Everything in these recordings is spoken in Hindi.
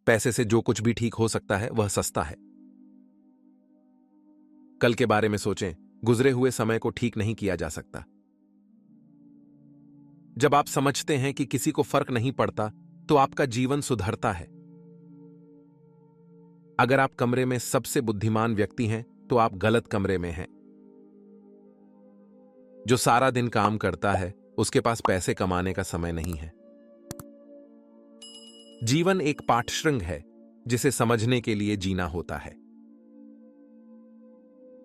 पैसे से जो कुछ भी ठीक हो सकता है वह सस्ता है। कल के बारे में सोचें, गुजरे हुए समय को ठीक नहीं किया जा सकता। जब आप समझते हैं कि किसी को फर्क नहीं पड़ता, तो आपका जीवन सुधरता है। अगर आप कमरे में सबसे बुद्धिमान व्यक्ति हैं, तो आप गलत कमरे में हैं। जो सारा दिन काम करता है, उसके पास पैसे कमाने का समय नहीं है। जीवन एक पाठश्रृंग है, जिसे समझने के लिए जीना होता है।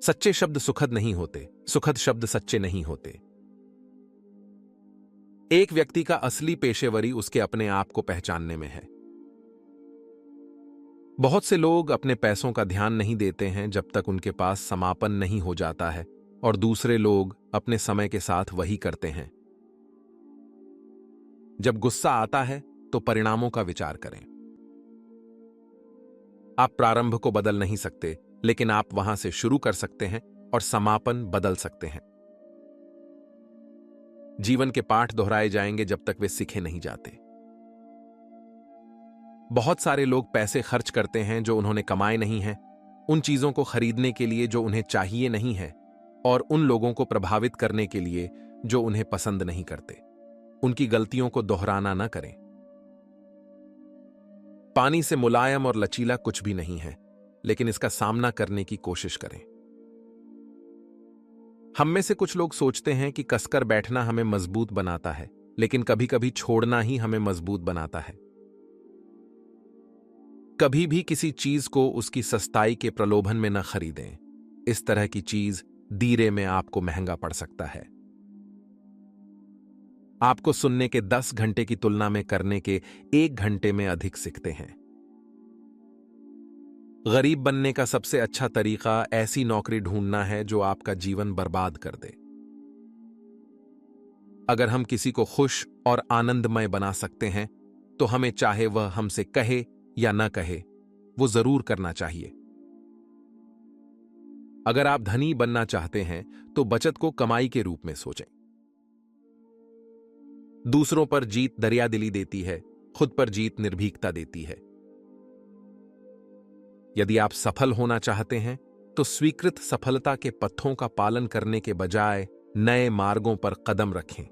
सच्चे शब्द सुखद नहीं होते, सुखद शब्द सच्चे नहीं होते। एक व्यक्ति का असली पेशेवरी उसके अपने आप को पहचानने में है। बहुत से लोग अपने पैसों का ध्यान नहीं देते हैं जब तक उनके पास समापन नहीं हो जाता है, और दूसरे लोग अपने समय के साथ वही करते हैं। जब गुस्सा आता है तो परिणामों का विचार करें। आप प्रारंभ को बदल नहीं सकते, लेकिन आप वहां से शुरू कर सकते हैं और समापन बदल सकते हैं। जीवन के पाठ दोहराए जाएंगे जब तक वे सीखे नहीं जाते। बहुत सारे लोग पैसे खर्च करते हैं जो उन्होंने कमाए नहीं हैं, उन चीजों को खरीदने के लिए जो उन्हें चाहिए नहीं है, और उन लोगों को प्रभावित करने के लिए जो उन्हें पसंद नहीं करते। उनकी गलतियों को दोहराना न करें। पानी से मुलायम और लचीला कुछ भी नहीं है, लेकिन इसका सामना करने की कोशिश करें। हम में से कुछ लोग सोचते हैं कि कसकर बैठना हमें मजबूत बनाता है, लेकिन कभी-कभी छोड़ना ही हमें मजबूत बनाता है। कभी भी किसी चीज को उसकी सस्ताई के प्रलोभन में न खरीदें। इस तरह की चीज धीरे में आपको महंगा पड़ सकता है। आपको सुनने के 10 घंटे की तुलना में करने के 1 घंटे में अधिक सीखते हैं। गरीब बनने का सबसे अच्छा तरीका ऐसी नौकरी ढूंढना है जो आपका जीवन बर्बाद कर दे। अगर हम किसी को खुश और आनंदमय बना सकते हैं, तो हमें चाहे वह हमसे कहे या न कहे, वो जरूर करना चाहिए। अगर आप धनी बनना चाहते हैं, तो बचत को कमाई के रूप में सोचें। दूसरों पर जीत दरियादिली देती है, खुद पर जीत निर्भीकता देती है। यदि आप सफल होना चाहते हैं, तो स्वीकृत सफलता के पथों का पालन करने के बजाय नए मार्गों पर कदम रखें।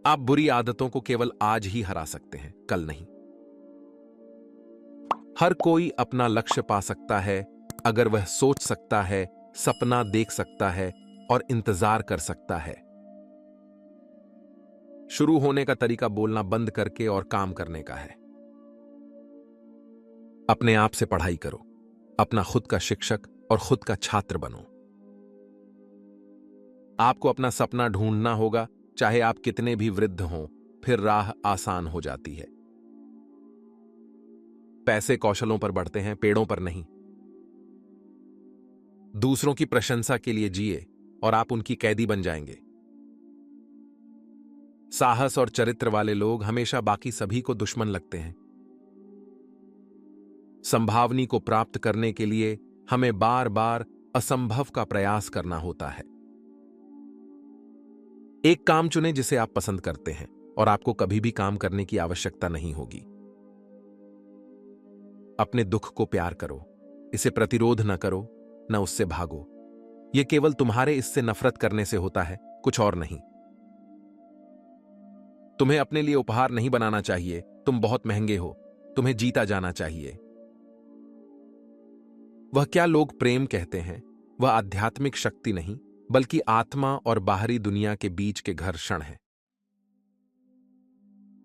आप बुरी आदतों को केवल आज ही हरा सकते हैं, कल नहीं। हर कोई अपना लक्ष्य पा सकता है अगर वह सोच सकता है, सपना देख सकता है और इंतजार कर सकता है। शुरू होने का तरीका बोलना बंद करके और काम करने का है। अपने आप से पढ़ाई करो, अपना खुद का शिक्षक और खुद का छात्र बनो। आपको अपना सपना ढूंढना होगा, चाहे आप कितने भी वृद्ध हों, फिर राह आसान हो जाती है। पैसे कौशलों पर बढ़ते हैं, पेड़ों पर नहीं। दूसरों की प्रशंसा के लिए जिए और आप उनकी कैदी बन जाएंगे। साहस और चरित्र वाले लोग हमेशा बाकी सभी को दुश्मन लगते हैं। संभावनी को प्राप्त करने के लिए हमें बार बार असंभव का प्रयास करना होता है। एक काम चुनें जिसे आप पसंद करते हैं, और आपको कभी भी काम करने की आवश्यकता नहीं होगी। अपने दुख को प्यार करो, इसे प्रतिरोध न करो, न उससे भागो। यह केवल तुम्हारे इससे नफरत करने से होता है, कुछ और नहीं। तुम्हें अपने लिए उपहार नहीं बनाना चाहिए, तुम बहुत महंगे हो, तुम्हें जीता जाना चाहिए। वह क्या लोग प्रेम कहते हैं, वह आध्यात्मिक शक्ति नहीं, बल्कि आत्मा और बाहरी दुनिया के बीच के घर्षण है।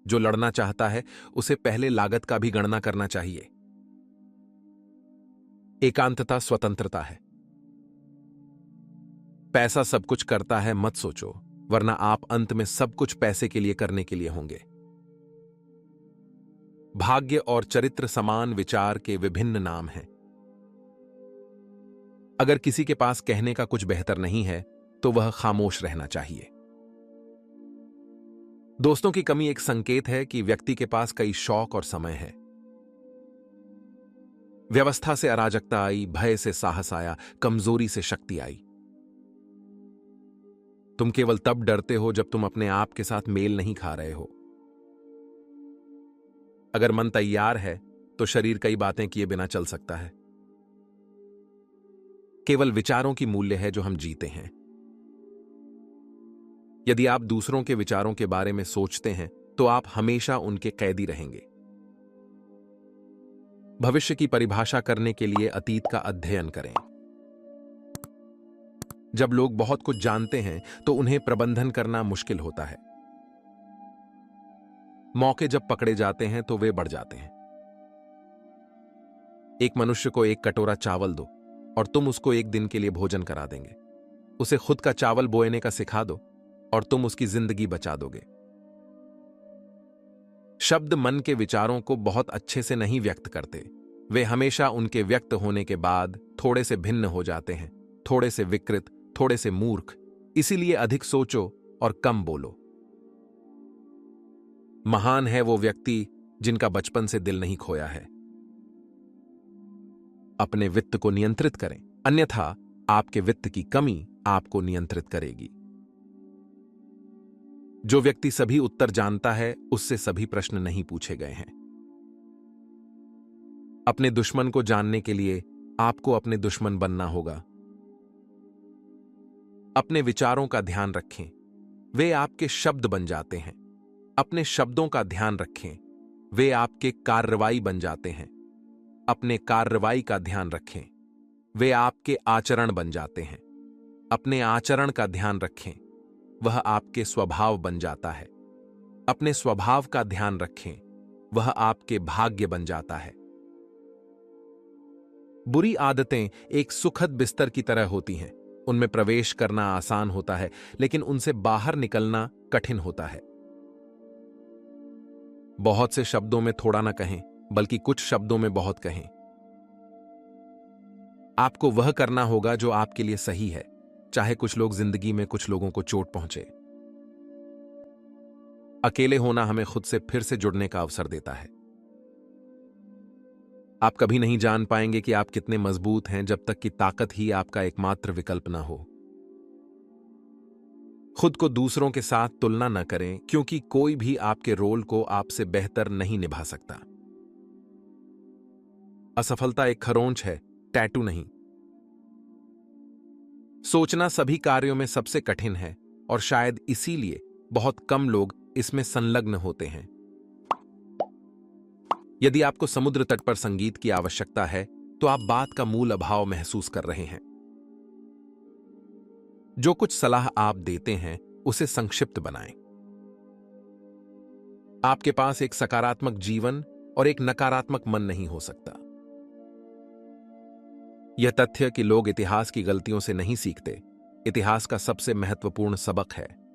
जो लड़ना चाहता है, उसे पहले लागत का भी गणना करना चाहिए। एकांतता स्वतंत्रता है। पैसा सब कुछ करता है मत सोचो, वरना आप अंत में सब कुछ पैसे के लिए करने के लिए होंगे। भाग्य और चरित्र समान विचार के विभिन्न नाम हैं। अगर किसी के पास कहने का कुछ बेहतर नहीं है, तो वह खामोश रहना चाहिए। दोस्तों की कमी एक संकेत है कि व्यक्ति के पास कई शौक और समय है। व्यवस्था से अराजकता आई, भय से साहस आया, कमजोरी से शक्ति आई। तुम केवल तब डरते हो जब तुम अपने आप के साथ मेल नहीं खा रहे हो। अगर मन तैयार है तो शरीर कई बातें किए बिना चल सकता है। केवल विचारों की मूल्य है जो हम जीते हैं। यदि आप दूसरों के विचारों के बारे में सोचते हैं तो आप हमेशा उनके कैदी रहेंगे। भविष्य की परिभाषा करने के लिए अतीत का अध्ययन करें। जब लोग बहुत कुछ जानते हैं तो उन्हें प्रबंधन करना मुश्किल होता है। मौके जब पकड़े जाते हैं तो वे बढ़ जाते हैं। एक मनुष्य को एक कटोरा चावल दो और तुम उसको एक दिन के लिए भोजन करा देंगे। उसे खुद का चावल बोएने का सिखा दो और तुम उसकी जिंदगी बचा दोगे। शब्द मन के विचारों को बहुत अच्छे से नहीं व्यक्त करते। वे हमेशा उनके व्यक्त होने के बाद थोड़े से भिन्न हो जाते हैं, थोड़े से विकृत, थोड़े से मूर्ख। इसीलिए अधिक सोचो और कम बोलो। महान है वो व्यक्ति जिनका बचपन से दिल नहीं खोया है। अपने वित्त को नियंत्रित करें, अन्यथा आपके वित्त की कमी आपको नियंत्रित करेगी। जो व्यक्ति सभी उत्तर जानता है उससे सभी प्रश्न नहीं पूछे गए हैं। अपने दुश्मन को जानने के लिए आपको अपने दुश्मन बनना होगा। अपने विचारों का ध्यान रखें, वे आपके शब्द बन जाते हैं। अपने शब्दों का ध्यान रखें, वे आपके कार्रवाई बन जाते हैं। अपने कार्रवाई का ध्यान रखें, वे आपके आचरण बन जाते हैं। अपने आचरण का ध्यान रखें, वह आपके स्वभाव बन जाता है। अपने स्वभाव का ध्यान रखें, वह आपके भाग्य बन जाता है। बुरी आदतें एक सुखद बिस्तर की तरह होती हैं। उनमें प्रवेश करना आसान होता है, लेकिन उनसे बाहर निकलना कठिन होता है। बहुत से शब्दों में थोड़ा ना कहें, बल्कि कुछ शब्दों में बहुत कहें। आपको वह करना होगा जो आपके लिए सही है, चाहे कुछ लोग जिंदगी में कुछ लोगों को चोट पहुंचे। अकेले होना हमें खुद से फिर से जुड़ने का अवसर देता है। आप कभी नहीं जान पाएंगे कि आप कितने मजबूत हैं जब तक कि ताकत ही आपका एकमात्र विकल्प ना हो। खुद को दूसरों के साथ तुलना न करें, क्योंकि कोई भी आपके रोल को आपसे बेहतर नहीं निभा सकता। असफलता एक खरोंच है, टैटू नहीं। सोचना सभी कार्यों में सबसे कठिन है और शायद इसीलिए बहुत कम लोग इसमें संलग्न होते हैं। यदि आपको समुद्र तट पर संगीत की आवश्यकता है तो आप बात का मूल अभाव महसूस कर रहे हैं। जो कुछ सलाह आप देते हैं उसे संक्षिप्त बनाएं। आपके पास एक सकारात्मक जीवन और एक नकारात्मक मन नहीं हो सकता। यह तथ्य कि लोग इतिहास की गलतियों से नहीं सीखते, इतिहास का सबसे महत्वपूर्ण सबक है।